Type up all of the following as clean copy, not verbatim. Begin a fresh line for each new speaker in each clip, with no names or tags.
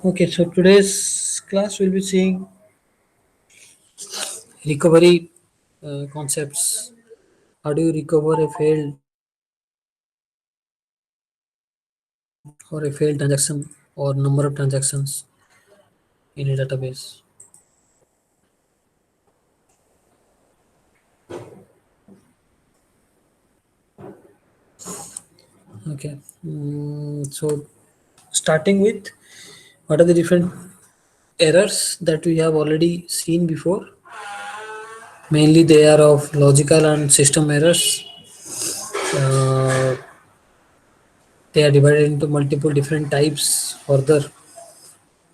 Okay, so today's class will be seeing recovery concepts. How do you recover a failed or a failed transaction or number of transactions in a database? Okay, so starting with what are the different errors that we have already seen before? Mainly, they are of logical and system errors. Uh, they are divided into multiple different types further,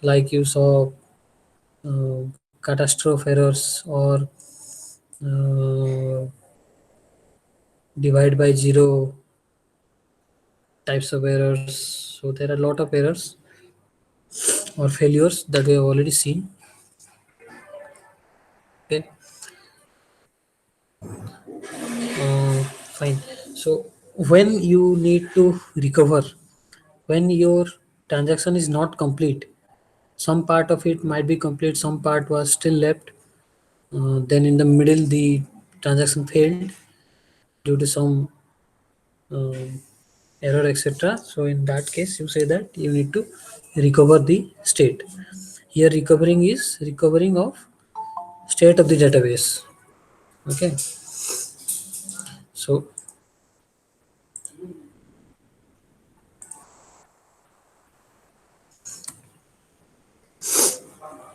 like you saw catastrophe errors or uh, divide by zero types of errors. So there are a lot of errors or failures that we have already seen. Okay, fine. So when you need to recover, when your transaction is not complete, some part of it might be complete, some part was still left. Then in the middle, the transaction failed due to some uh, error, etc. So in that case, you say that you need to recover the state. Here, recovering is recovering of state of the database. Okay, so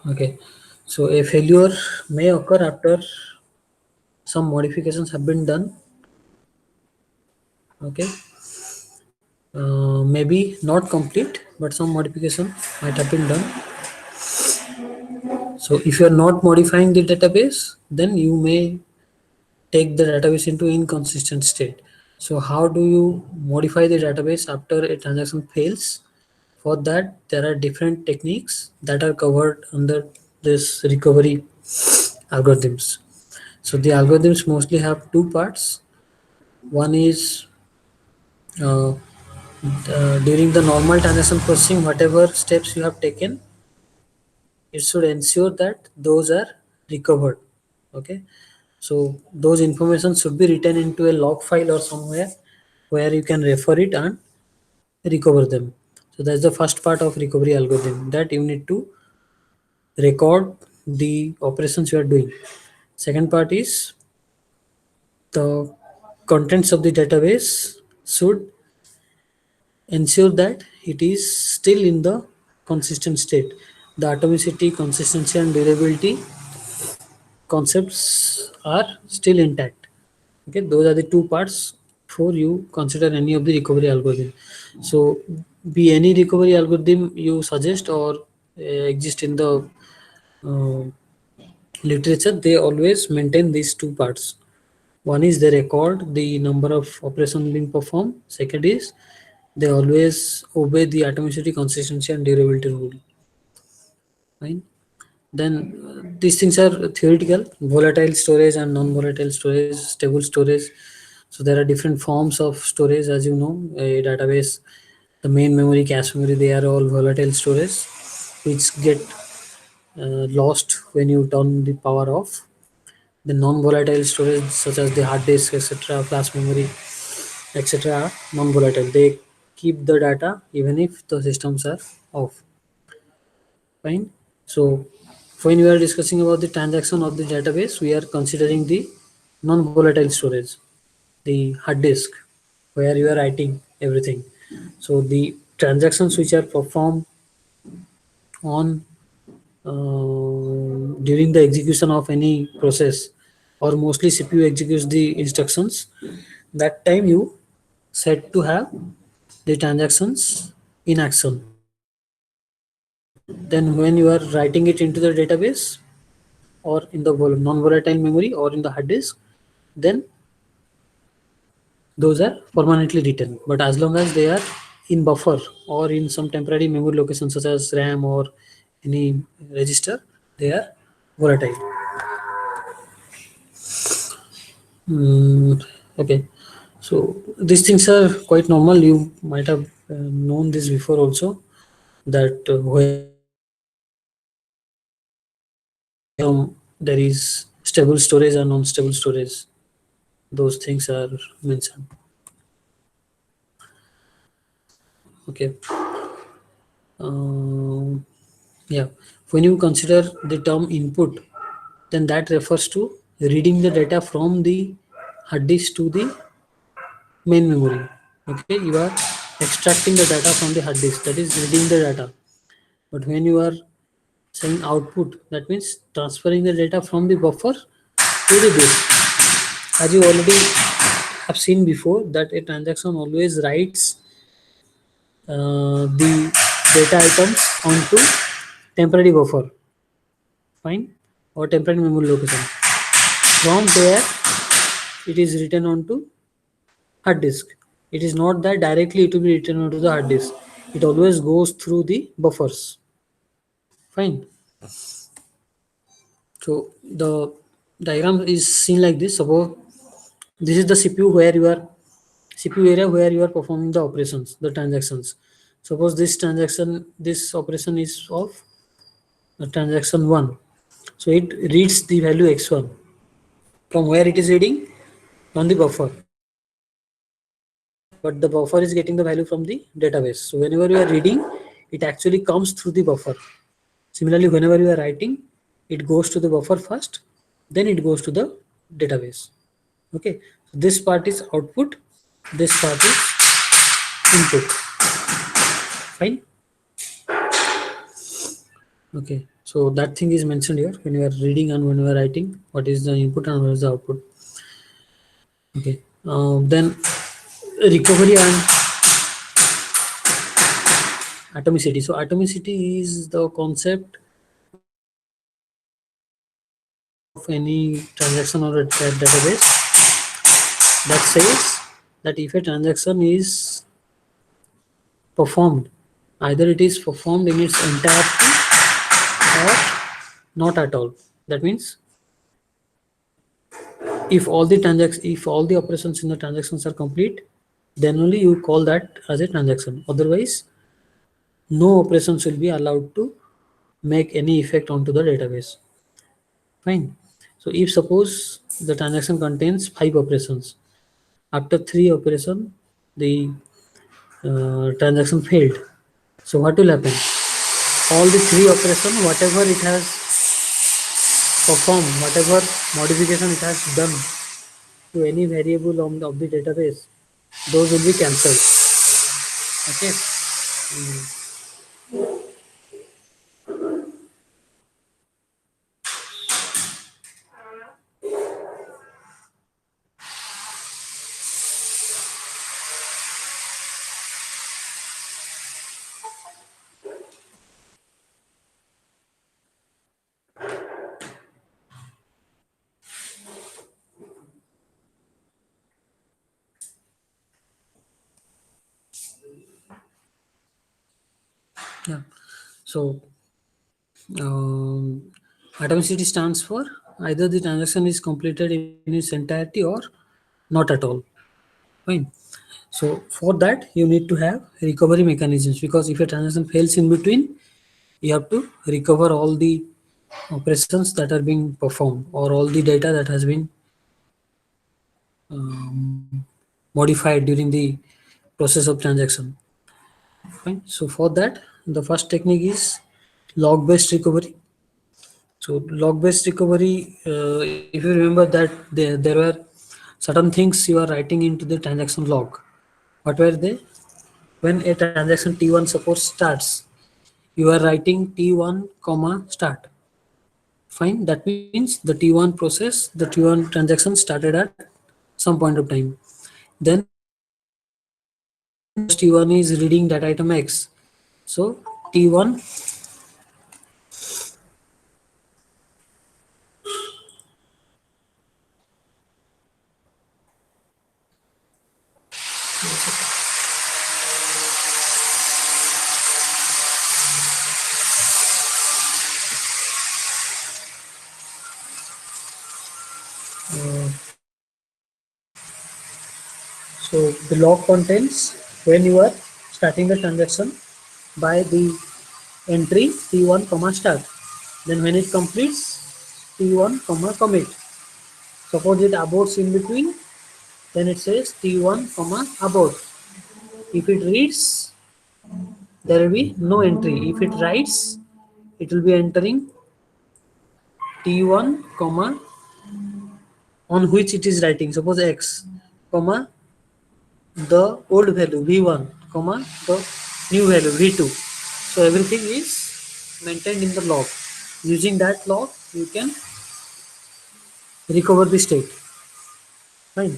okay, so a failure may occur after some modifications have been done. Okay, maybe not complete, but some modification might have been done. So if you are not modifying the database, then you may take the database into inconsistent state. So how do you modify the database after a transaction fails? For that, there are different techniques that are covered under this recovery algorithms. So the algorithms mostly have two parts. One is uh, during the normal transaction processing, whatever steps you have taken, it should ensure that those are recovered. Okay, so those information should be written into a log file or somewhere where you can refer it and recover them. So that's the first part of recovery algorithm, that you need to record the operations you are doing. Second part is the contents of the database should ensure that it is still in the consistent state. The atomicity, consistency, and durability concepts are still intact. Okay, those are the two parts before you consider any of the recovery algorithm. So, be any recovery algorithm you suggest or exist in the uh, literature, they always maintain these two parts. One is they record the number of operations being performed. Second is they always obey the atomicity, consistency, and durability rule. Fine. Then these things are theoretical: volatile storage and non-volatile storage, stable storage. So there are different forms of storage, as you know. A database, the main memory, cache memory, they are all volatile storage, which get lost when you turn the power off. The non-volatile storage, such as the hard disk, etc., flash memory, etc., are non-volatile. They keep the data even if the systems are off. Fine. So when we are discussing about the transaction of the database, we are considering the non-volatile storage, the hard disk, where you are writing everything. So the transactions which are performed on during the execution of any process, or mostly CPU executes the instructions, that time you set to have the transactions in action. Then when you are writing it into the database or in the non-volatile memory or in the hard disk, then those are permanently written. But as long as they are in buffer or in some temporary memory location such as RAM or any register, they are volatile. Mm, okay. So these things are quite normal. You might have known this before also, that where there is stable storage and non-stable storage. Those things are mentioned. Okay. Um, yeah. When you consider the term input, then that refers to reading the data from the hard disk to the main memory. Okay, you are extracting the data from the hard disk, that is reading the data. But when you are saying output, that means transferring the data from the buffer to the disk. As you already have seen before, that a transaction always writes the data items onto temporary buffer, fine, or temporary memory location. From there, it is written onto hard disk. It is not that directly it will be written onto the hard disk. It always goes through the buffers. Fine. So the diagram is seen like this. Suppose this is the CPU where you are CPU area where you are performing the operations, the transactions. Suppose this operation is of transaction 1. So it reads the value x1 from where it is reading on the buffer. But the buffer is getting the value from the database. So whenever you are reading, it actually comes through the buffer. Similarly, whenever you are writing, it goes to the buffer first, then it goes to the database. Okay, so this part is output, this part is input. Fine. Okay, so that thing is mentioned here when you are reading and when you are writing. What is the input and what is the output? Okay, then recovery and atomicity. So atomicity is the concept of any transaction or a database that says that if a transaction is performed, either it is performed in its entirety or not at all. That means if all the operations in the transactions are complete, then only you call that as a transaction. Otherwise, no operations will be allowed to make any effect onto the database. Fine. So if suppose the transaction contains 5 operations, after 3 operation, the transaction failed. So what will happen? All the 3 operation, whatever it has performed, whatever modification it has done to any variable of the database, those will be cancelled. Okay. Yeah. So um, atomicity stands for either the transaction is completed in its entirety or not at all. Fine. So for that you need to have recovery mechanisms, because if a transaction fails in between, you have to recover all the operations that are being performed or all the data that has been modified during the process of transaction. Fine. So for that, the first technique is log-based recovery. So log-based recovery, if you remember that there were certain things you are writing into the transaction log. What were they? When a transaction T1 suppose starts, you are writing T1 comma start. Fine. That means the T1 process, the T1 transaction started at some point of time. Then suppose T1 is reading that item X. So T1, So the log contains when you are starting the transaction by the entry T1 comma start. Then when it completes T1 comma commit. Suppose it aborts in between, then it says T1 comma abort. If it reads, there will be no entry. If it writes, it will be entering T1 comma on which it is writing. Suppose X comma the old value V1 comma the new value V2. So everything is maintained in the log. Using that log, you can recover the state. Fine.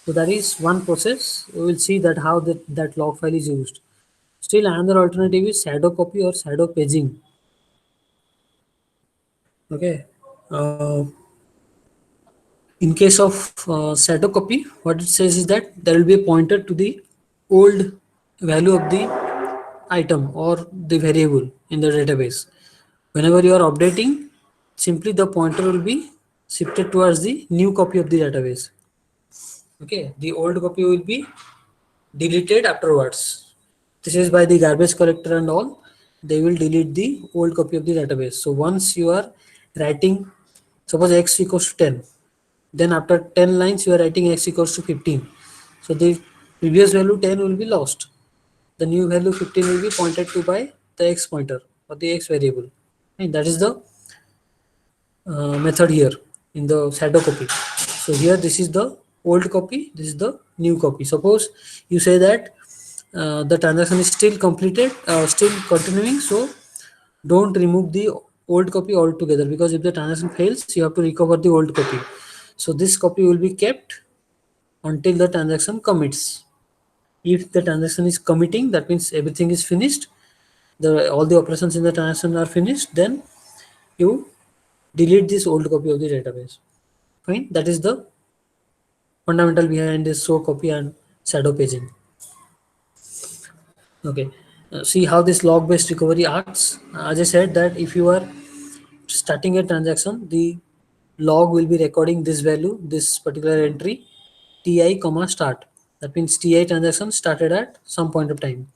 So that is one process. We will see that how that log file is used. Still another alternative is shadow copy or shadow paging. Okay. In case of shadow copy, what it says is that there will be a pointer to the old value of the item or the variable in the database. Whenever you are updating, simply the pointer will be shifted towards the new copy of the database. Okay, the old copy will be deleted afterwards. This is by the garbage collector and all. They will delete the old copy of the database. So once you are writing, suppose x equals to 10, then after 10 lines you are writing x equals to 15. So the previous value 10 will be lost. The new value 15 will be pointed to by the x pointer or the x variable. And that is the method here in the shadow copy. So here this is the old copy, this is the new copy. Suppose you say that the transaction is still completed, still continuing, so don't remove the old copy altogether, because if the transaction fails you have to recover the old copy. So this copy will be kept until the transaction commits. If the transaction is committing, that means everything is finished, all the operations in the transaction are finished, then you delete this old copy of the database. Fine. That is the fundamental behind this show copy and shadow paging. Okay. See how this log based recovery acts. As I said that if you are starting a transaction, the log will be recording this value, this particular entry, ti comma start. That means ti transaction started at some point of time.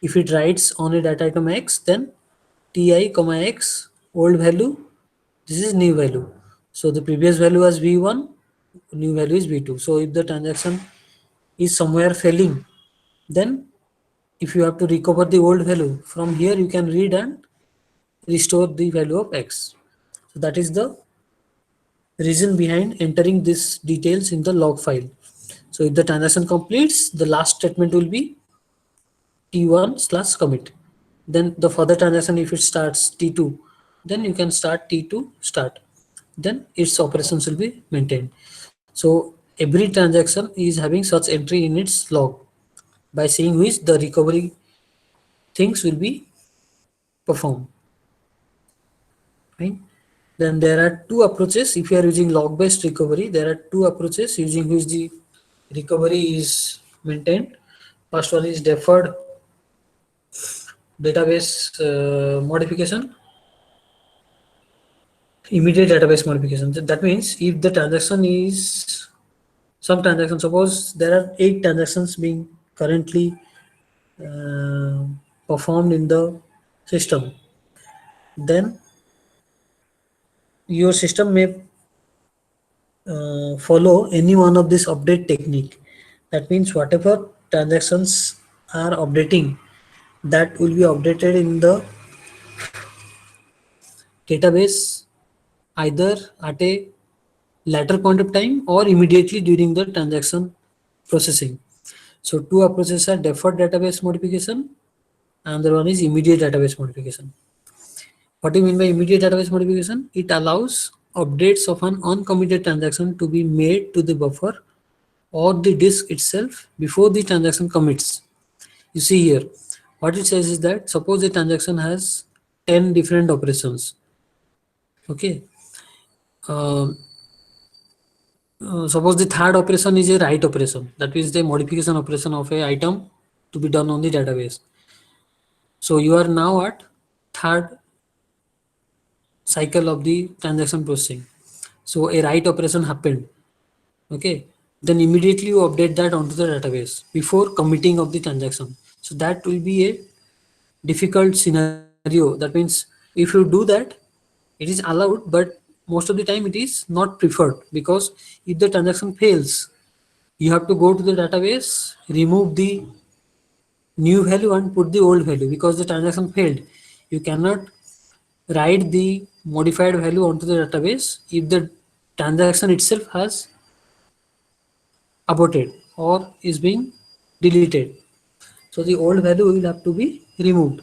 If it writes on a data item x, then ti comma x old value, this is new value. So the previous value was v1, new value is v2. So if the transaction is somewhere failing, then if you have to recover the old value from here, you can read and restore the value of x. So that is the reason behind entering these details in the log file. So if the transaction completes, the last statement will be t1 slash commit. Then the further transaction, if it starts t2, then you can start t2 start. Then its operations will be maintained. So every transaction is having such entry in its log, by seeing which the recovery things will be performed. Right? Then there are two approaches. If you are using log based recovery, there are two approaches using which the recovery is maintained. First one is deferred database modification, immediate database modification. That means if the transaction is some transaction, suppose there are 8 transactions being currently uh, performed in the system, then your system may follow any one of this update technique. That means whatever transactions are updating, that will be updated in the database either at a later point of time or immediately during the transaction processing. So two approaches are deferred database modification, another one is immediate database modification. What do you mean by immediate database modification? It allows updates of an uncommitted transaction to be made to the buffer or the disk itself before the transaction commits. You see here, what it says is that suppose a transaction has 10 different operations. Okay. Um, suppose the third operation is a write operation. That means the modification operation of a item to be done on the database. So you are now at third cycle of the transaction processing. So a write operation happened. Okay. then immediately you update that onto the database before committing of the transaction. So that will be a difficult scenario. That means if you do that, it is allowed, but most of the time it is not preferred, because if the transaction fails, you have to go to the database, remove the new value and put the old value, because the transaction failed. You cannot write the modified value onto the database if the transaction itself has aborted or is being deleted. So the old value will have to be removed.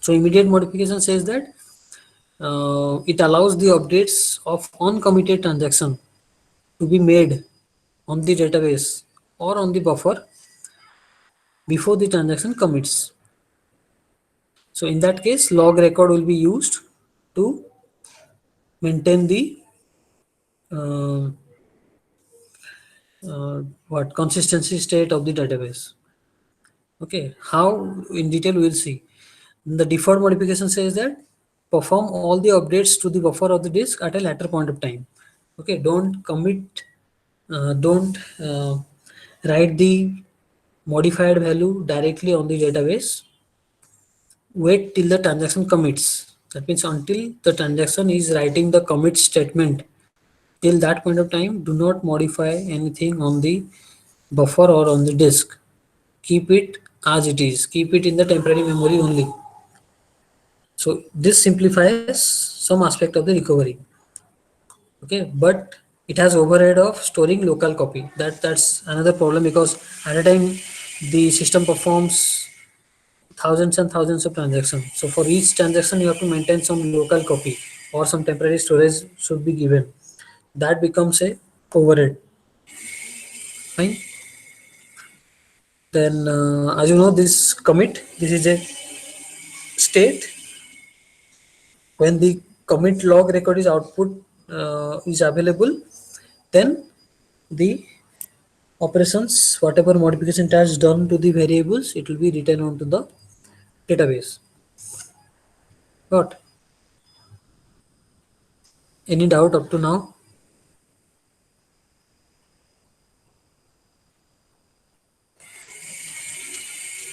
So immediate modification says that it allows the updates of uncommitted transaction to be made on the database or on the buffer before the transaction commits. So in that case, log record will be used to maintain the uh, what consistency state of the database. Okay, how in detail we'll see. The default modification says that perform all the updates to the buffer of the disk at a later point of time. Okay, don't commit, don't write the modified value directly on the database. Wait till the transaction commits. That means until the transaction is writing the commit statement, till that point of time, do not modify anything on the buffer or on the disk. Keep it as it is. Keep it in the temporary memory only. So this simplifies some aspect of the recovery. Okay, but it has overhead of storing local copy. That's another problem, because at a time the system performs thousands and thousands of transactions. So for each transaction you have to maintain some local copy or some temporary storage should be given. That becomes a overhead. Fine. Then as you know, this commit, this is a state when the commit log record is output is available, then the operations, whatever modification tasks done to the variables, it will be written onto the database. Got any doubt up to now?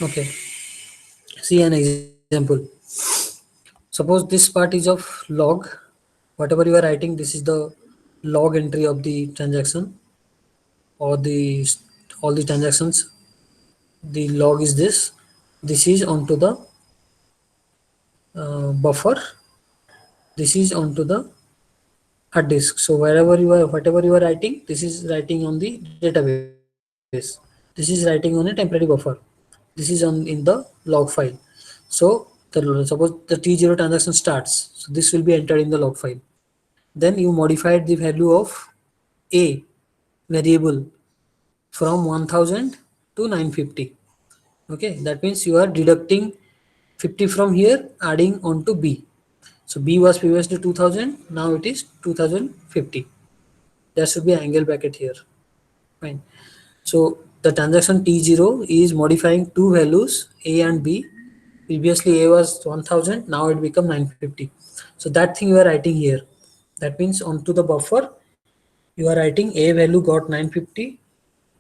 Okay, see an example. Suppose this part is of log. Whatever you are writing, this is the log entry of the transaction or the all the transactions. The log is this. This is onto the buffer. This is onto the hard disk. So wherever you are, whatever you are writing, this is writing on the database. This is writing on a temporary buffer. This is on in the log file. So suppose the T0 transaction starts. So this will be entered in the log file. Then you modified the value of A variable from 1000 to 950. Okay, that means you are deducting 50 from here, adding on to B. So B was previously 2000, now it is 2050. There should be an angle bracket here. Fine. So the transaction T0 is modifying two values A and B. Previously A was 1000, now it become 950. So that thing you are writing here. That means onto the buffer, you are writing A value got 950,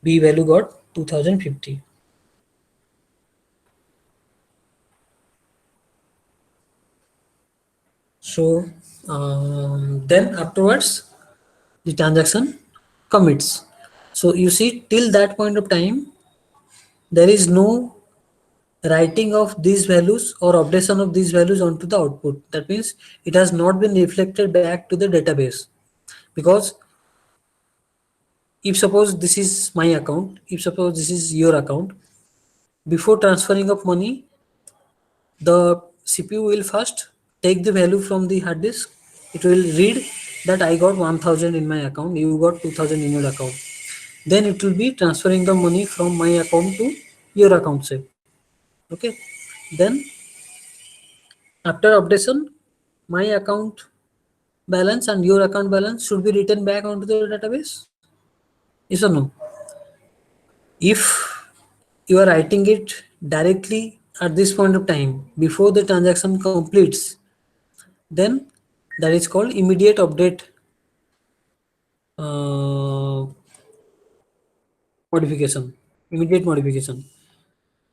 B value got 2050. So then afterwards, the transaction commits. So you see, till that point of time, there is no writing of these values or updation of these values onto the output. That means it has not been reflected back to the database. Because if suppose this is my account, if suppose this is your account, before transferring of money, the CPU will first take the value from the hard disk. It will read that I got 1000 in my account, you got 2000 in your account. Then it will be transferring the money from my account to your account, say. Okay. Then after updation, my account balance and your account balance should be written back onto the database. Yes or no? If you are writing it directly at this point of time before the transaction completes, then that is called immediate update uh, modification, immediate modification.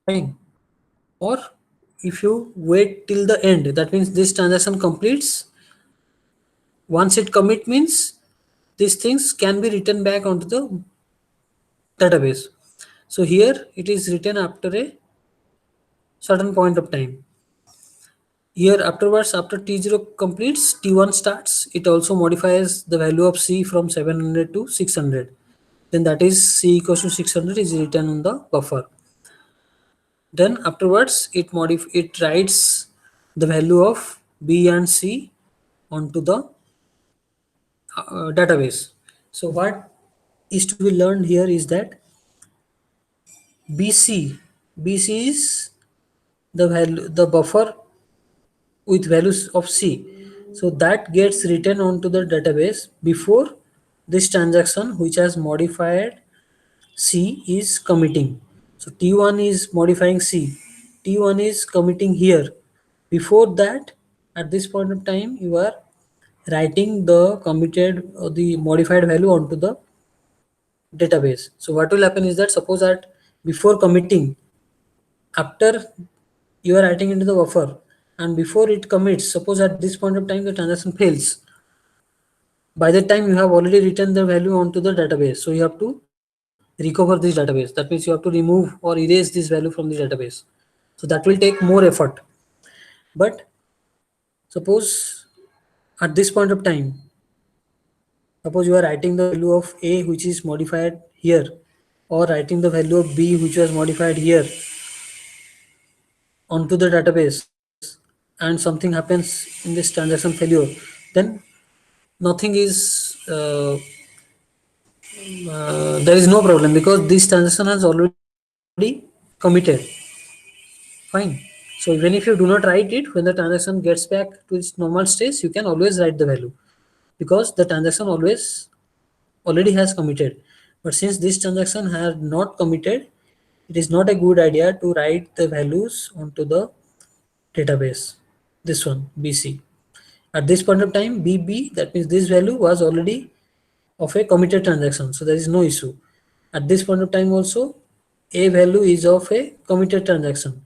Fine. Or if you wait till the end, that means this transaction completes. Once it commit means these things can be written back onto the database. So here it is written after a certain point of time. Here afterwards, after T0 completes, T1 starts. It also modifies the value of C from 700 to 600. Then that is C equals to 600 is written on the buffer. Then afterwards, it writes the value of B and C onto the database. So what is to be learned here is that BC BC is the buffer with values of C. So that gets written onto the database before this transaction which has modified C is committing. So T1 is modifying C. T1 is committing here. Before that, at this point of time, you are writing the committed or the modified value onto the database. So what will happen is that suppose that before committing, after you are writing into the buffer and before it commits, suppose at this point of time the transaction fails. By that time you have already written the value onto the database. So you have to recover this database. That means you have to remove or erase this value from the database. So that will take more effort. But suppose at this point of time, suppose you are writing the value of A which is modified here, or writing the value of B which was modified here onto the database, and something happens in this transaction failure, then nothing is there is no problem because this transaction has already committed. Fine. So even if you do not write it, when the transaction gets back to its normal state, you can always write the value because the transaction always already has committed. But since this transaction has not committed, it is not a good idea to write the values onto the database. This one, BC. At this point of time, BB, that means this value was already of a committed transaction. So there is no issue. At this point of time also, A value is of a committed transaction.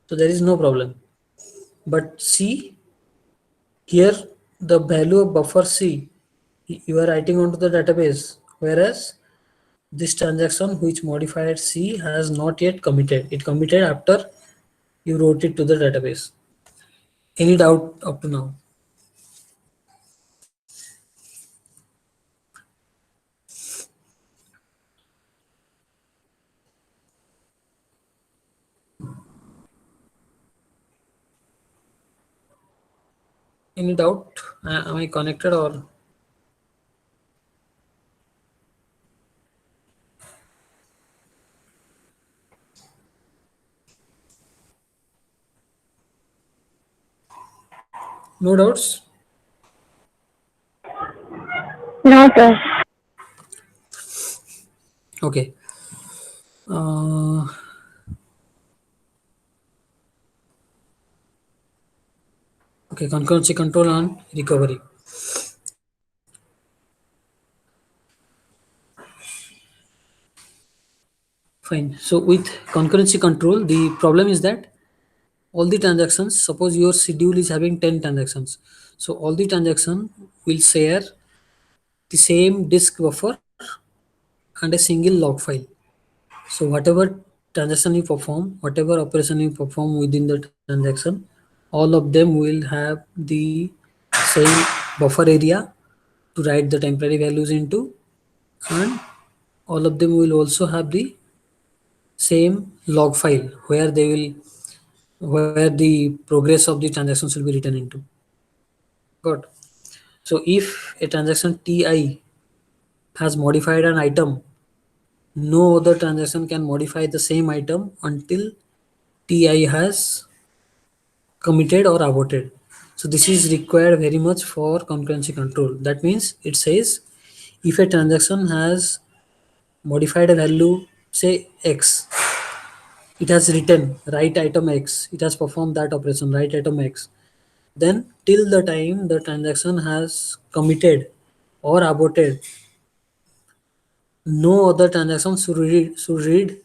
So there is no problem. But C, here the value of buffer C, you are writing onto the database, whereas this transaction which modified C has not yet committed. It committed after you wrote it to the database. Any doubt up to now? Any doubt? Am I connected or no doubts?
No, sir.
Okay. Uh, okay, concurrency control and recovery. Fine. So with concurrency control, the problem is that all the transactions, suppose your schedule is having 10 transactions. So all the transaction will share the same disk buffer and a single log file. So whatever transaction you perform, whatever operation you perform within the transaction, all of them will have the same buffer area to write the temporary values into, and all of them will also have the same log file where they will where the progress of the transactions will be written into. Got. So if a transaction Ti has modified an item, no other transaction can modify the same item until Ti has committed or aborted. So this is required very much for concurrency control. That means it says if a transaction has modified a value, say X, it has written write item X, it has performed that operation, write item X. Then till the time the transaction has committed or aborted, no other transaction should read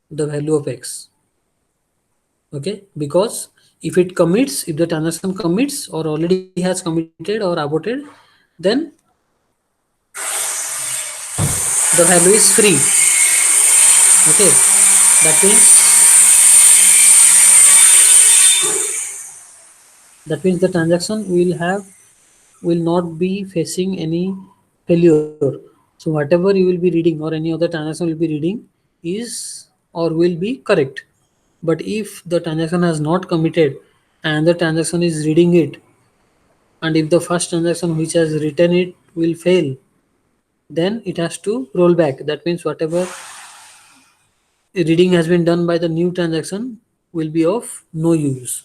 the value of x. Okay, because if the transaction commits or already has committed or aborted, then the value is free. Okay, that means the transaction will not be facing any failure. So whatever you will be reading or any other transaction will be reading is or will be correct. But if the transaction has not committed and the transaction is reading it, and if the first transaction which has written it will fail, then it has to roll back. That means whatever reading has been done by the new transaction will be of no use.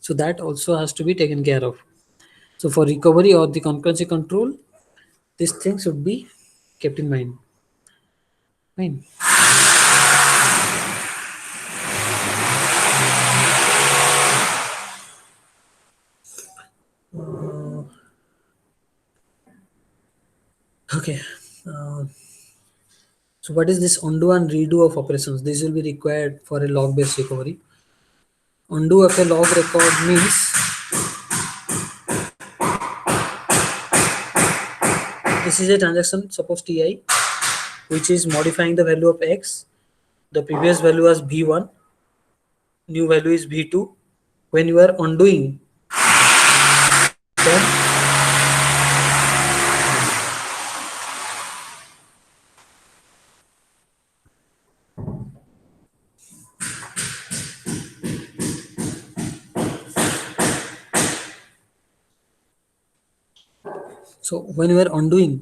So that also has to be taken care of. So for recovery or the concurrency control, this thing should be kept in mind. Fine. Okay. Uh, so what is this undo and redo of operations? This will be required for a log-based recovery. Undo of a log record means this is a transaction, suppose Ti, which is modifying the value of x. The previous value was b1, new value is b2. When you are undoing, then so when you are undoing,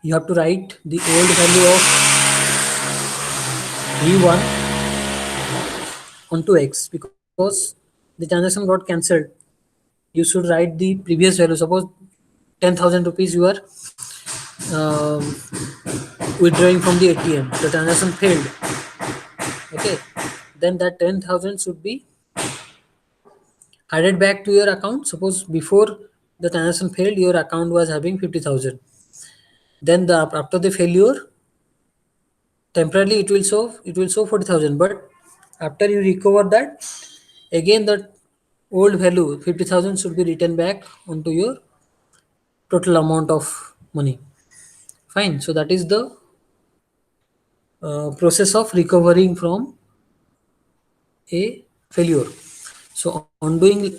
you have to write the old value of v1 onto x, because the transaction got cancelled. You should write the previous value. Suppose 10,000 rupees you are um, withdrawing from the ATM. The transaction failed. Okay, then that 10,000 should be added back to your account. Suppose before the transaction failed, your account was having 50,000. Then after the failure, temporarily it will show 40,000. But after you recover that, again that old value 50,000 should be written back onto your total amount of money. Fine. So that is the process of recovering from a failure. So undoing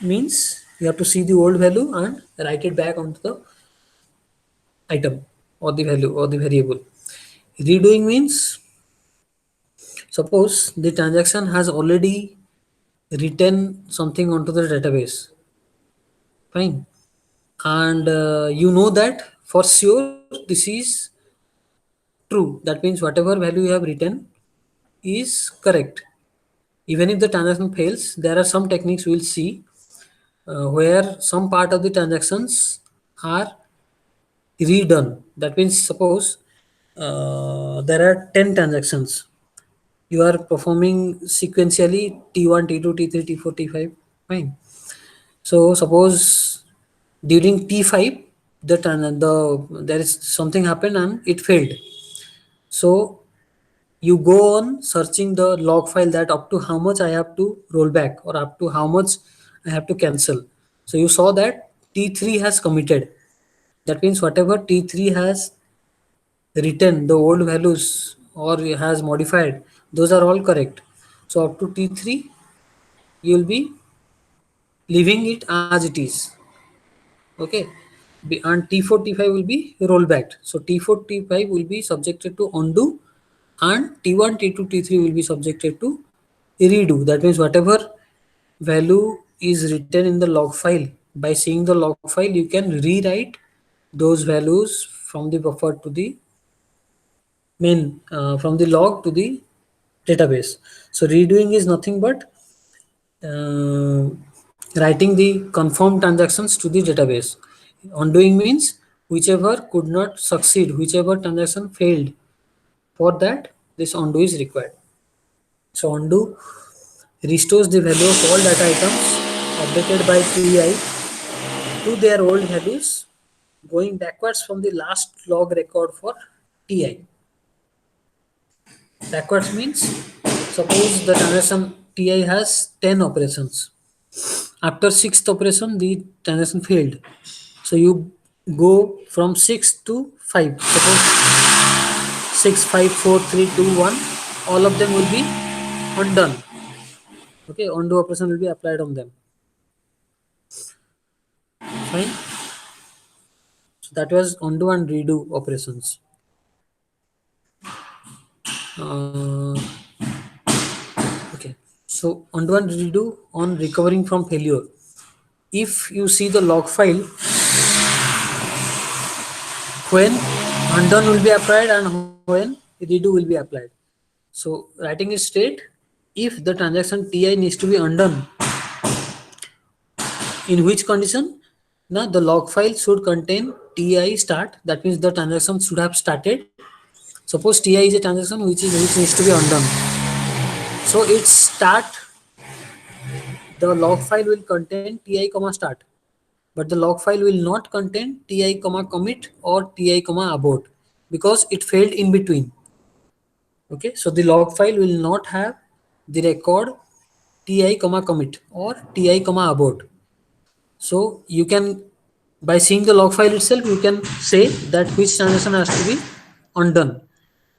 means you have to see the old value and write it back onto the item or the value or the variable. Redoing means suppose the transaction has already written something onto the database. Fine. And you know that for sure this is true. That means whatever value you have written is correct. Even if the transaction fails, there are some techniques we will see where some part of the transactions are redone. That means suppose there are 10 transactions. You are performing sequentially T1, T2, T3, T4, T5. Fine. So suppose during T5 there is something happened and it failed. So you go on searching the log file that up to how much I have to roll back or up to how much I have to cancel. So you saw that T3 has committed. That means whatever T3 has written, the old values or has modified, those are all correct. So up to T3, you will be leaving it as it is. Okay. And T4, T5 will be rollback. So T4, T5 will be subjected to undo, and T1, T2, T3 will be subjected to redo. That means whatever value is written in the log file, by seeing the log file, you can rewrite those values from the buffer to the main, from the log to the database. So redoing is nothing but uh, writing the confirmed transactions to the database. Undoing means whichever could not succeed, whichever transaction failed, for that this undo is required. So undo restores the value of all data items updated by TI to their old values, going backwards from the last log record for Ti. Backwards means suppose the transaction Ti has 10 operations. After sixth operation, the transaction failed. So you go from 6 to 5. Suppose 6, 5, 4, 3, 2, 1. All of them will be undone. Okay, undo operation will be applied on them. Fine. So that was undo and redo operations. Uh, okay. So undo and redo on recovering from failure. If you see the log file, when undone will be applied and when redo will be applied. So writing it straight, if the transaction Ti needs to be undone, in which condition? Now the log file should contain Ti start. That means the transaction should have started. Suppose Ti is a transaction which needs to be undone. So its start, the log file will contain Ti comma start, but the log file will not contain Ti comma commit or Ti comma abort because it failed in between. Okay, so the log file will not have the record Ti comma commit or Ti comma abort. So you can, by seeing the log file itself, you can say that which transaction has to be undone.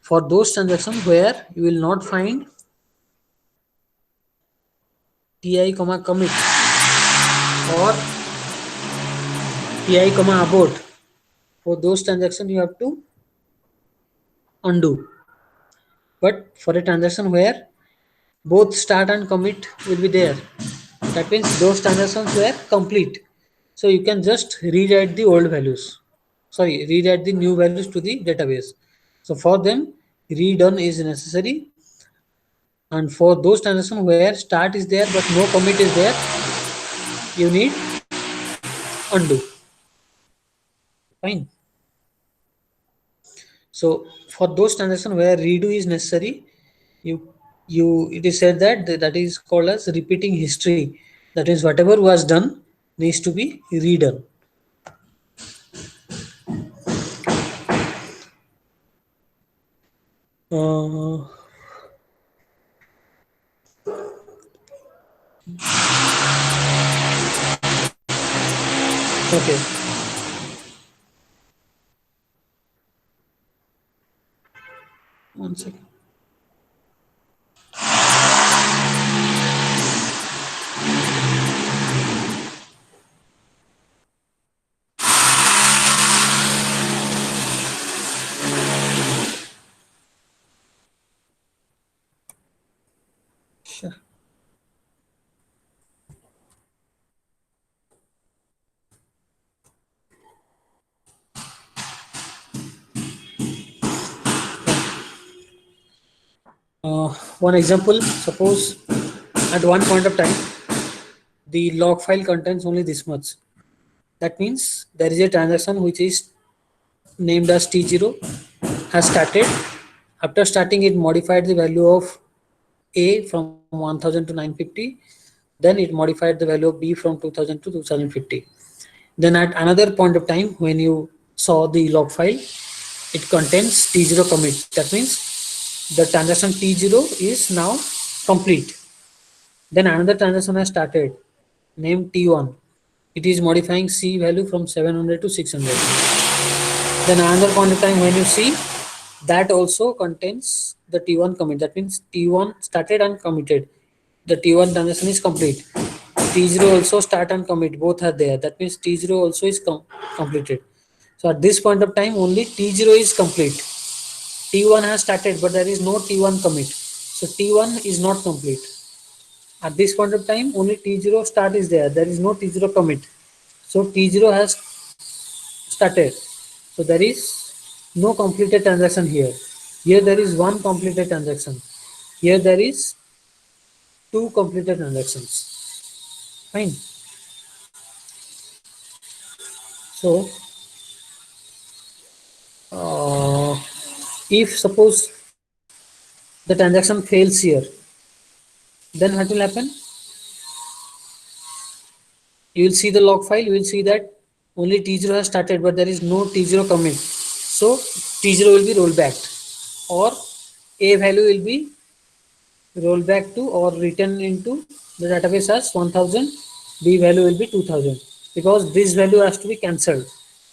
For those transactions where you will not find Ti comma commit or Ti comma abort, for those transactions you have to undo. But for a transaction where both start and commit will be there, that means those transactions were complete. So you can just rewrite the old values. Sorry, rewrite the new values to the database. So for them, redone is necessary. And for those transactions where start is there but no commit is there, you need undo. Fine. So for those transactions where redo is necessary, you it is said that that is called as repeating history. That is, whatever was done needs to be redone. Uh, okay. One second. Sure. One example, suppose at one point of time, the log file contains only this much. That means there is a transaction which is named as T0 has started. After starting, it modified the value of A from 1000 to 950. Then it modified the value of B from 2000 to 2050. Then at another point of time, when you saw the log file, it contains T0 commit. That means the transaction T0 is now complete. Then another transaction has started, named T1. It is modifying C value from 700 to 600. Then another point of time when you see, that also contains the T1 commit. That means T1 started and committed. The T1 transaction is complete. T0 also start and commit, both are there. That means T0 also is completed. So at this point of time, only T0 is complete. T1 has started, but there is no T1 commit. So T1 is not complete. At this point of time, only T0 start is there. There is no T0 commit. So T0 has started. So there is no completed transaction here. Here there is one completed transaction. Here there is two completed transactions. Fine. So if suppose the transaction fails here, then what will happen? You will see the log file, you will see that only T0 has started, but there is no T0 commit. So T0 will be rolled back, or A value will be rolled back to or written into the database as 1000, B value will be 2000, because this value has to be cancelled.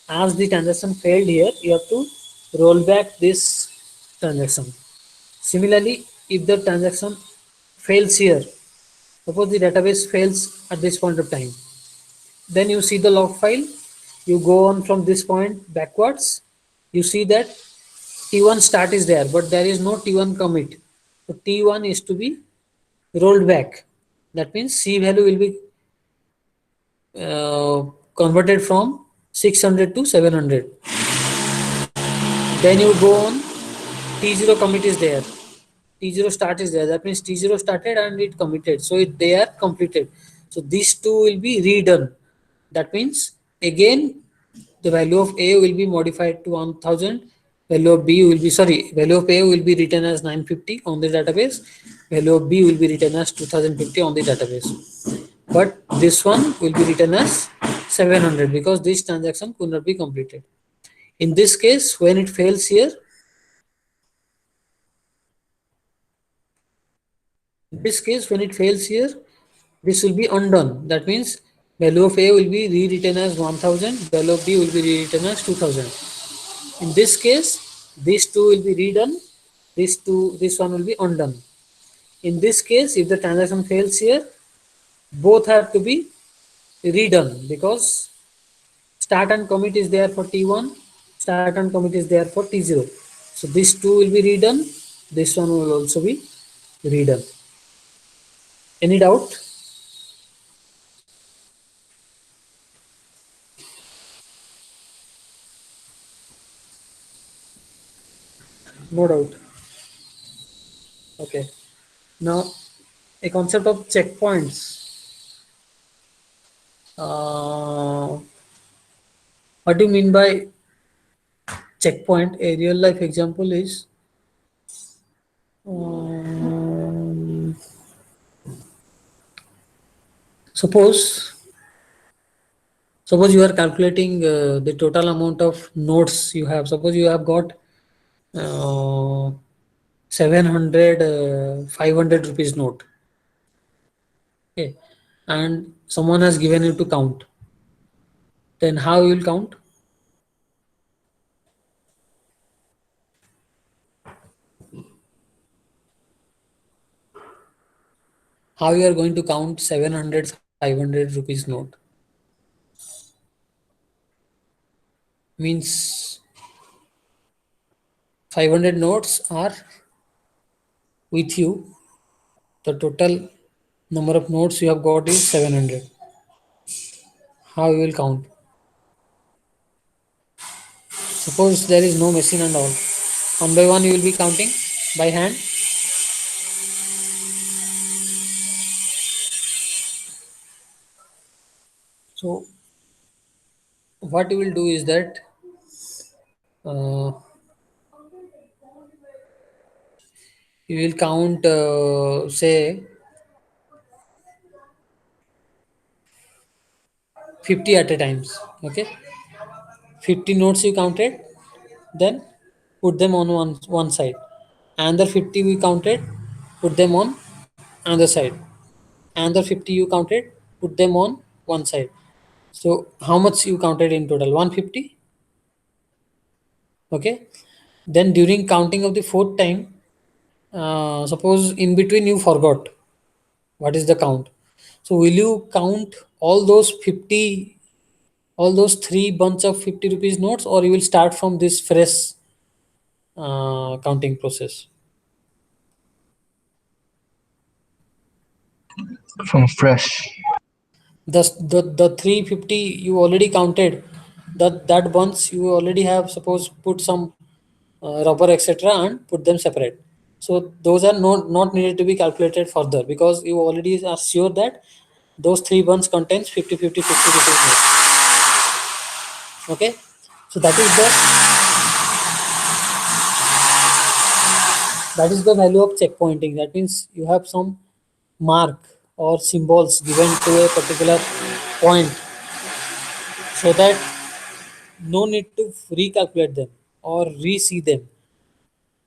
As the transaction failed here, you have to roll back this transaction. Similarly, if the transaction fails here, suppose the database fails at this point of time, then you see the log file, you go on from this point backwards, you see that T1 start is there, but there is no T1 commit. So T1 is to be rolled back. That means C value will be converted from 600 to 700. Then you go on, T0 commit is there. T0 start is there. That means T0 started and it committed. So they are completed. So these two will be redone. That means again the value of A will be modified to 1000. Value of B will be, sorry, value of A will be written as 950 on the database. Value of B will be written as 2050 on the database. But this one will be written as 700 because this transaction could not be completed. In this case, when it fails here, this will be undone. That means value of A will be rewritten as 1000, value of B will be rewritten as 2000. In this case, these two will be redone, this one will be undone. In this case, if the transaction fails here, both have to be redone because start and commit is there for T1, start and commit is there for T0. So these two will be redone, this one will also be redone. Any doubt? No doubt. Okay. Now, a concept of checkpoints. What do you mean by checkpoint? A real life example is um, suppose you are calculating the total amount of notes you have. Suppose you have got uh, 700 500 rupees note, okay, and someone has given you to count. Then how you will count? How you are going to count 700 500 rupees note? Means 500 notes are with you, the total number of notes you have got is 700. How you will count? Suppose there is no machine and all, one by one you will be counting by hand. So what you will do is that you will count say 50 at a times. Okay, 50 notes you counted, then put them on one side. Another 50 we counted, put them on another side. Another 50 you counted, put them on one side. So how much you counted in total? 150. Okay, then during counting of the fourth time, suppose in between you forgot what is the count. So will you count all those 50, all those three bunch of 50 rupees notes, or you will start from this fresh counting process?
From fresh.
The 350 you already counted, that bunch you already have, suppose put some rubber etc and put them separate. So those are not needed to be calculated further because you already are sure that those three bunch contains 50 50 50 rupees notes. Okay, so that is the value of checkpointing. That means you have some mark or symbols given to a particular point so that no need to recalculate them. or re-see them.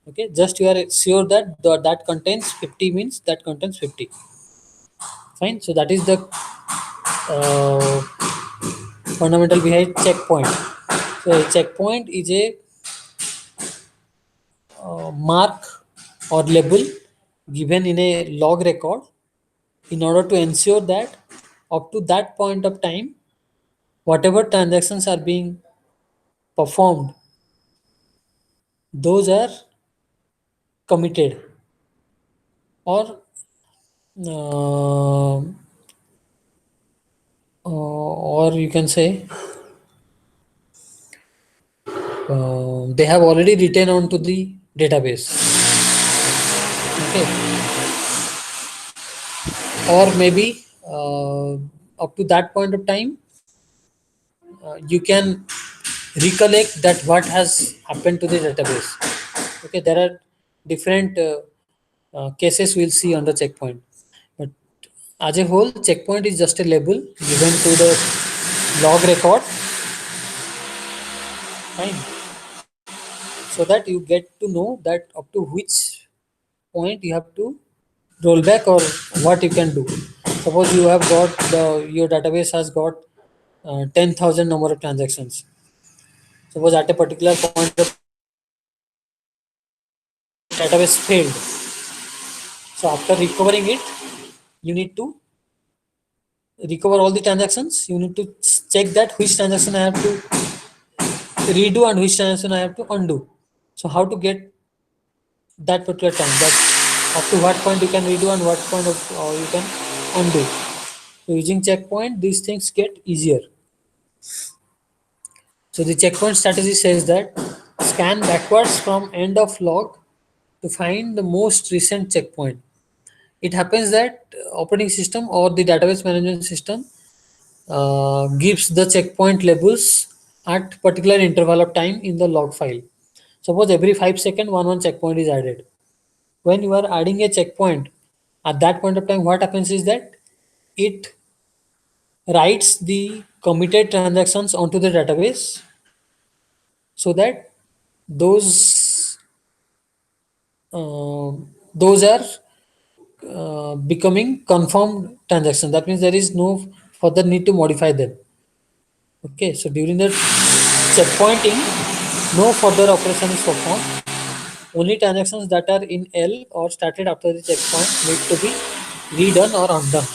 Okay, just you are sure that that contains 50 means that contains 50. Fine. So that is the uh, fundamental behind checkpoint. So a checkpoint is a mark or label given in a log record in order to ensure that up to that point of time, whatever transactions are being performed, those are committed, or uh, or you can say they have already written onto the database. Okay, or maybe up to that point of time, you can recollect that what has happened to the database. Okay, there are different cases we'll see on the checkpoint, but as a whole, checkpoint is just a label given to the log record, fine, so that you get to know that up to which point you have to roll back or what you can do. Suppose you have got your database has got 10,000 number of transactions. Suppose at a particular point of database failed. So after recovering it, you need to recover all the transactions. You need to check that which transaction I have to redo and which transaction I have to undo. So how to get that particular time, that up to what point you can redo and what point of you can undo. So using checkpoint, these things get easier. So the checkpoint strategy says that scan backwards from end of log to find the most recent checkpoint. It happens that operating system or the database management system gives the checkpoint labels at particular interval of time in the log file. Suppose every 5 seconds one checkpoint is added. When you are adding a checkpoint, at that point of time, what happens is that it writes the committed transactions onto the database so that those those are becoming confirmed transactions. That means there is no further need to modify them. Okay, so during the checkpointing, no further operation is performed. Only transactions that are in L or started after the checkpoint need to be redone or undone.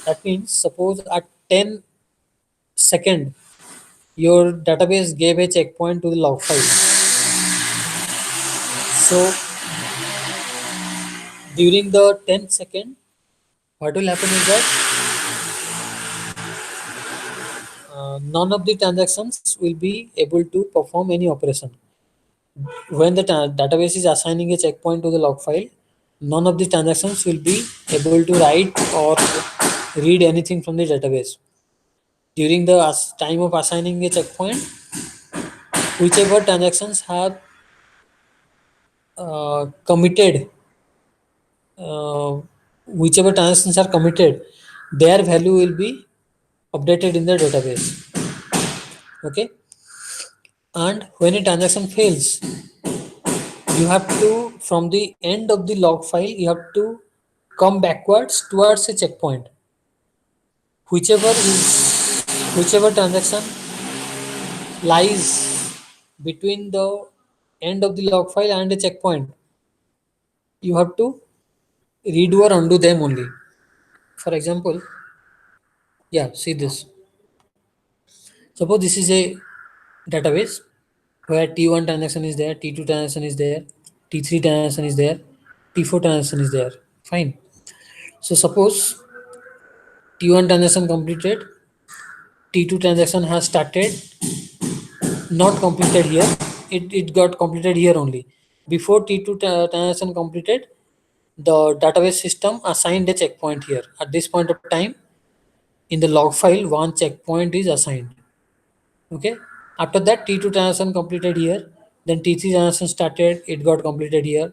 That means suppose at 10 second your database gave a checkpoint to the log file. So during the 10 second, what will happen is that none of the transactions will be able to perform any operation. When the database is assigning a checkpoint to the log file, none of the transactions will be able to write or read anything from the database. During the time of assigning a checkpoint, whichever transactions have committed, uh, whichever transactions are committed, their value will be updated in the database. Okay, and when a transaction fails, you have to, from the end of the log file, you have to come backwards towards a checkpoint. Whichever transaction lies between the end of the log file and a checkpoint, you have to redo or undo them only. For example, yeah, see this. Suppose this is a database where T1 transaction is there, T2 transaction is there, T3 transaction is there, T4 transaction is there. Fine. So suppose T1 transaction completed, T2 transaction has started, not completed here. It got completed here only. Before T2 transaction completed, the database system assigned a checkpoint here. At this point of time, in the log file, one checkpoint is assigned. Okay. After that, T2 transaction completed here. Then T3 transaction started, it got completed here.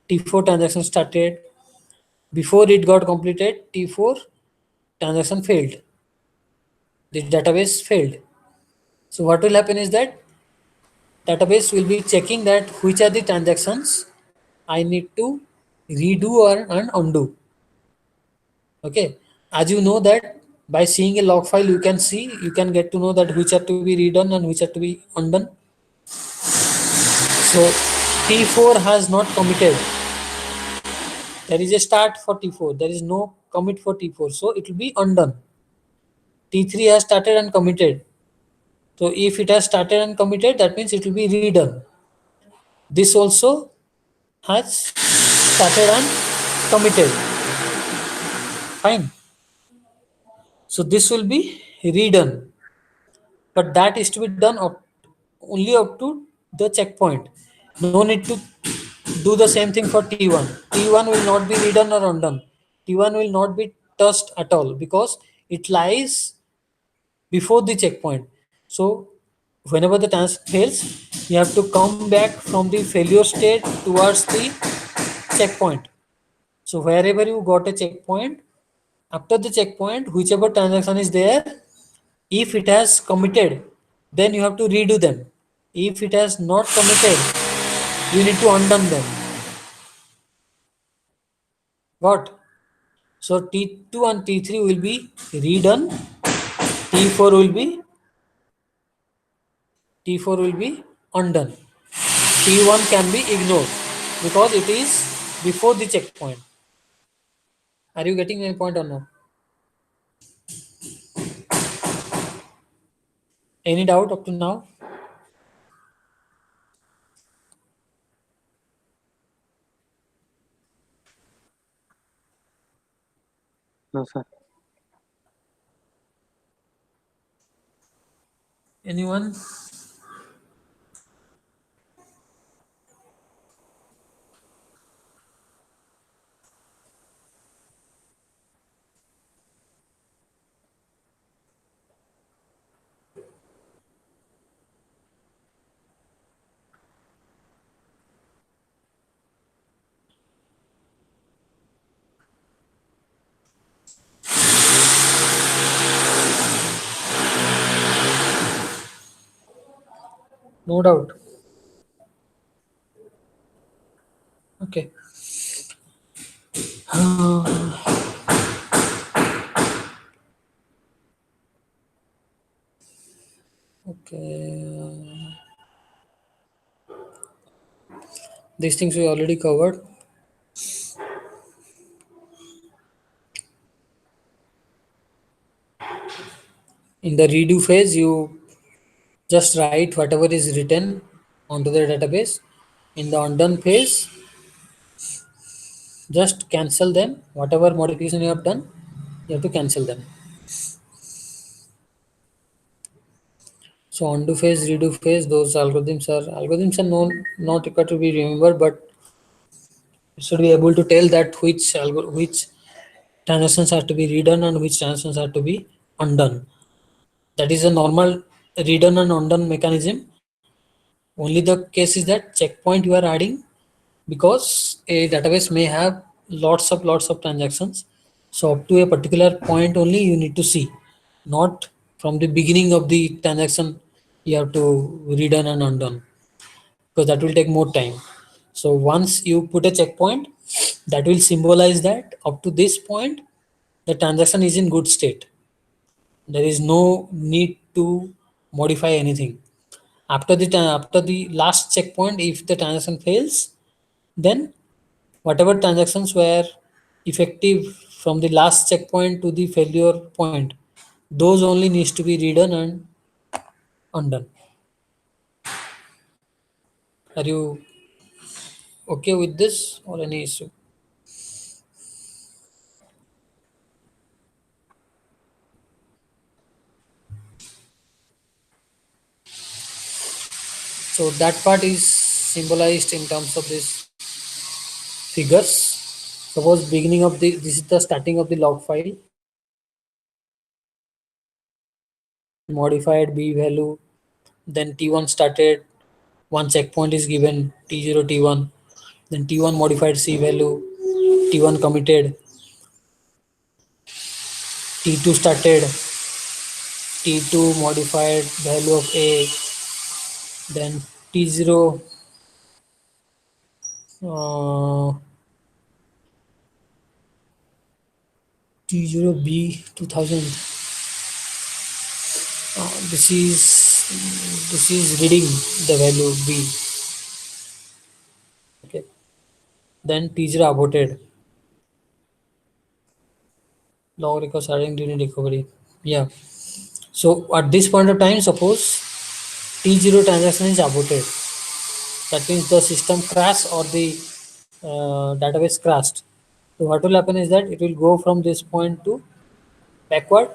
T4 transaction started. Before it got completed, T4 transaction failed. The database failed. So what will happen is that database will be checking that which are the transactions I need to redo or and undo. Okay, as you know that by seeing a log file, you can get to know that which are to be redone and which are to be undone. So T4 has not committed. There is a start for T4. There is no commit for T4, so it will be undone. T3 has started and committed. So if it has started and committed, that means it will be redone. This also has started and committed. Fine. So this will be redone, but that is to be done only up to the checkpoint. No need to do the same thing for T1. T1 will not be redone or undone. T1 will not be touched at all because it lies before the checkpoint. So whenever the task fails, you have to come back from the failure state towards the checkpoint. So wherever you got a checkpoint, after the checkpoint, whichever transaction is there, if it has committed, then you have to redo them. If it has not committed, you need to undone them. Got? So T2 and T3 will be redone. T4 will be T4 will be undone. T1 can be ignored because it is before the checkpoint. Are you getting my point or no? Any doubt up to now?
No, sir.
Anyone? No doubt. Okay. Okay. These things we already covered. In the redo phase, you just write whatever is written onto the database. In the undone phase, just cancel them. Whatever modification you have done, you have to cancel them. So undo phase, redo phase, those algorithms are not required to be remembered, but you should be able to tell that which transactions are to be redone and which transactions are to be undone. That is a normal redone and undone mechanism. Only the case is that checkpoint you are adding because a database may have lots of transactions. So up to a particular point only you need to see, not from the beginning of the transaction you have to redone and undone because that will take more time. So once you put a checkpoint, that will symbolize that up to this point the transaction is in good state. There is no need to modify anything. After the last checkpoint, if the transaction fails, then whatever transactions were effective from the last checkpoint to the failure point, those only needs to be redone and undone. Are you okay with this or any issue? So that part is symbolized in terms of these figures. Suppose beginning of the this is the starting of the log file. Modified b value, then T1 started, one checkpoint is given T0 T1, then T1 modified C value, T1 committed, T2 started, T2 modified value of A, then T0 uh, T0B 2000. This is reading the value B. Okay. Then T0 aborted. Log record starting during recovery. Yeah. So at this point of time, suppose T0 transaction is aborted. That means the system crashed or the database crashed. So what will happen is that it will go from this point to backward.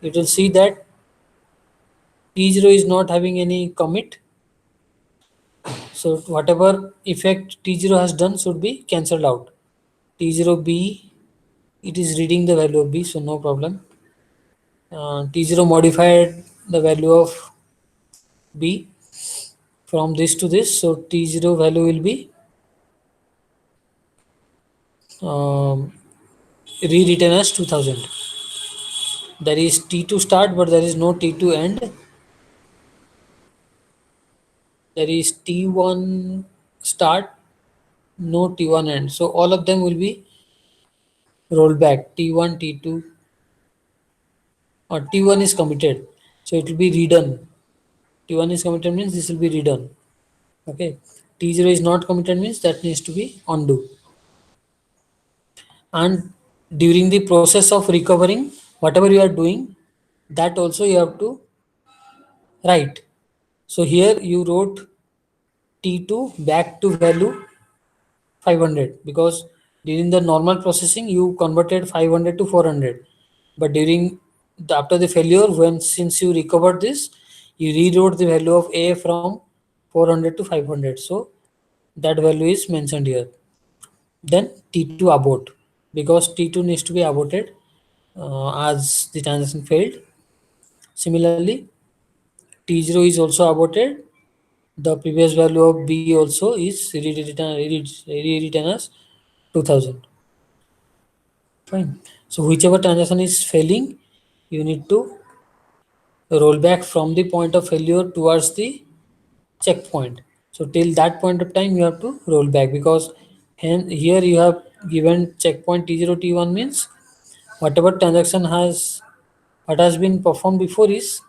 It will see that T0 is not having any commit. So whatever effect T0 has done should be cancelled out. T0B, it is reading the value of B, so no problem. T0 modified the value of B from this to this, so T0 value will be um, rewritten as 2000. There is T2 start, but there is no T2 end. There is T1 start, no T1 end. So all of them will be rolled back. T1, T2, or T1 is committed, so it will be redone. T1 is committed means this will be redone. Okay. T0 is not committed means that needs to be undo. And during the process of recovering, whatever you are doing, that also you have to write. So here you wrote T2 back to value 500 because during the normal processing you converted 500 to 400, but after the failure, when since you recovered this, you rewrote the value of A from 400 to 500, so that value is mentioned here. Then T2 abort, because T2 needs to be aborted as the transaction failed. Similarly, T0 is also aborted. The previous value of B also is rewritten as 2000. Fine. So whichever transaction is failing, you need to roll back from the point of failure towards the checkpoint. So till that point of time, you have to roll back because here you have given checkpoint T0 T1 means whatever transaction what has been performed before is,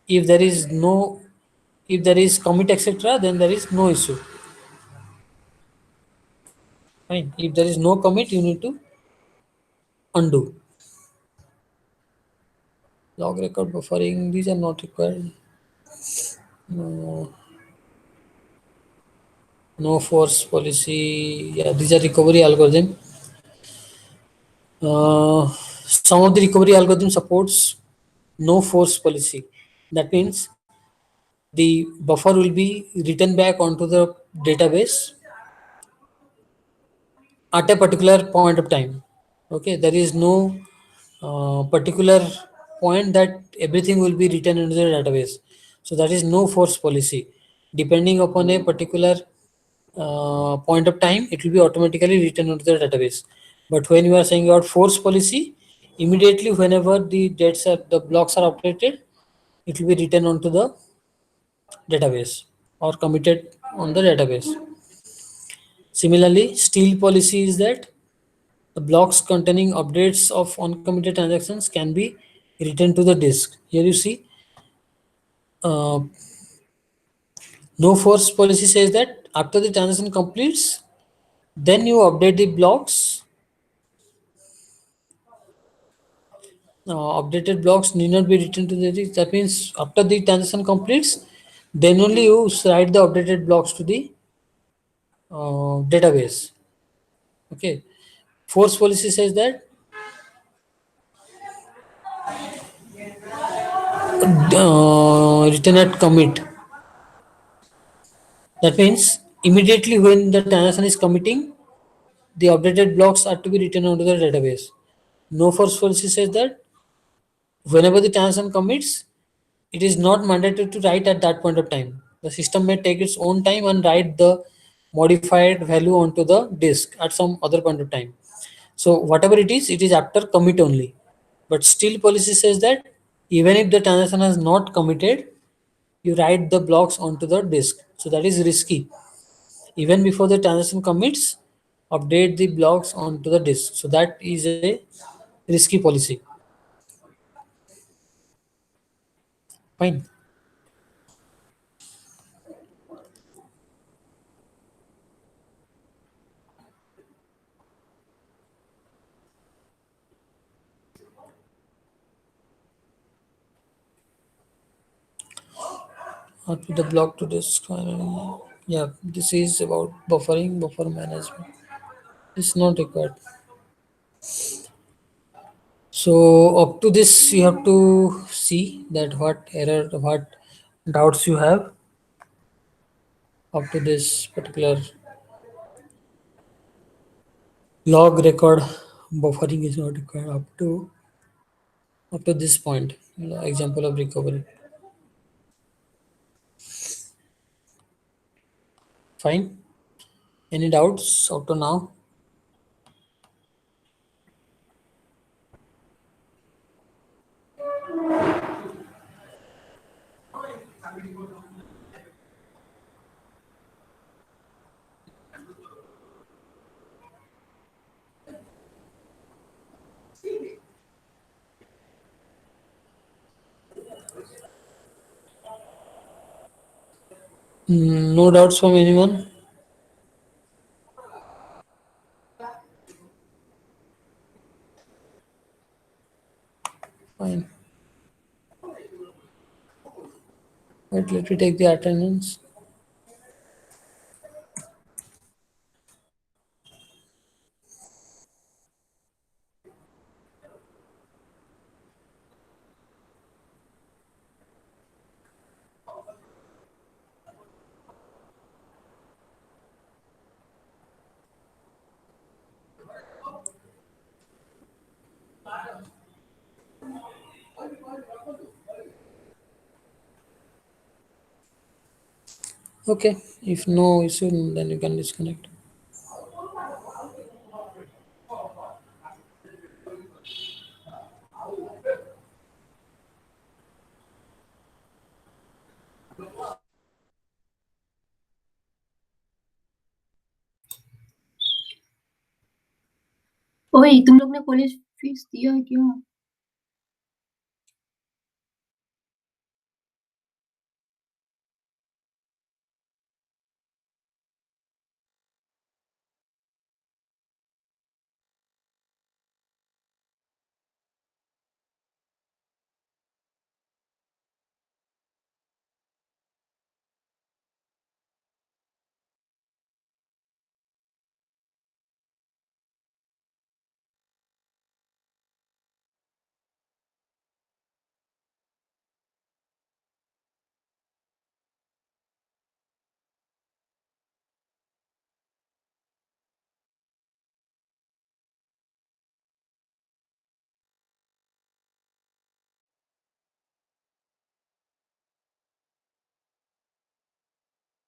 if there is no if there is commit etc., then there is no issue. Fine. If there is no commit, you need to undo. Log record buffering, these are not required. No force policy. Yeah, these are recovery algorithm. Some of the recovery algorithm supports no force policy. That means the buffer will be written back onto the database at a particular point of time. Okay, there is no particular point that everything will be written into the database. So that is no force policy. Depending upon a particular point of time, it will be automatically written into the database. But when you are saying about force policy, immediately whenever the blocks are updated, it will be written onto the database or committed on the database. Similarly, steal policy is that the blocks containing updates of uncommitted transactions can be written to the disk. Here you see, uh, no force policy says that after the transaction completes, then you update the blocks. Updated blocks need not be written to the disk. That means after the transaction completes, then only you write the updated blocks to the database. Okay. Force policy says that written at commit. That means immediately when the transaction is committing, the updated blocks are to be written onto the database. No force policy says that whenever the transaction commits, it is not mandatory to write at that point of time. The system may take its own time and write the modified value onto the disk at some other point of time. So whatever it is after commit only. But still policy says that even if the transaction has not committed, you write the blocks onto the disk. So that is risky. Even before the transaction commits, update the blocks onto the disk. So that is a risky policy. Fine. Output the block to disk. Yeah, this is about buffering, buffer management. It's not required. So up to this, you have to see that what error, what doubts you have up to this particular log record. Buffering is not required up to this point. Example of recovery. Fine. Any doubts up to now? No doubts from anyone? Fine. Wait, let me take the attendance. Okay. If no issue, then you can disconnect.
ओए तुम लोग ने college fees दिया क्या?